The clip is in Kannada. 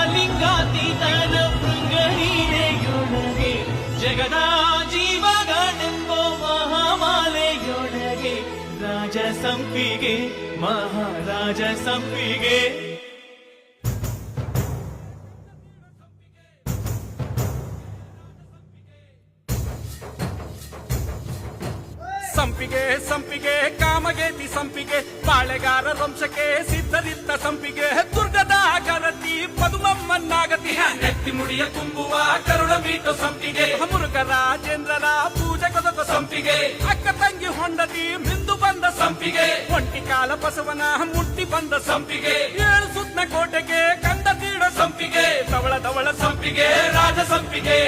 ಲಿಂಗಾತೀತನ ಭೃಂಗನೀರೆಯೊಳಗೆ ಜಗದ ಜೀವಗಳೆಂಬ ಮಹಾಮಾಲೆಯೊಳಗೆ ರಾಜ ಸಂಪಿಗೆ ಮಹಾರಾಜ ಸಂಪಿಗೆ ಸಂಪಿಗೆ ಸಂಪಿಗೆ ಕಾಮಗೇತಿ ಸಂಪಿಗೆ ಬಾಳೆಗಾರ ವಂಶಕ್ಕೆ ಸಿದ್ಧರಿದ್ದ ಸಂಪಿಗೆ ದುರ್ಗದ ಗರತಿ ಪದುಮಮ್ಮನ್ನಾಗತಿ ನೆತ್ತಿ ಮುಡಿಯ ತುಂಬುವ ಕರುಳ ಮೀಟು ಸಂಪಿಗೆ ಮುರುಘ ರಾಜೇಂದ್ರರ ಪೂಜೆ ಕೊದಕ ಸಂಪಿಗೆ ಅಕ್ಕ ತಂಗಿ ಹೊಂಡತಿ ಮಿಂದು ಬಂದ ಸಂಪಿಗೆ ಒಂಟಿ ಕಾಲ ಬಸವನ ಮುಟ್ಟಿ ಬಂದ ಸಂಪಿಗೆ ಏಳು ಸುತ್ತ ಕೋಟೆಗೆ ಕಂದ ತೀಡ ಸಂಪಿಗೆ ಧವಳ ಧವಳ ಸಂಪಿಗೆ ರಾಜ ಸಂಪಿಗೆ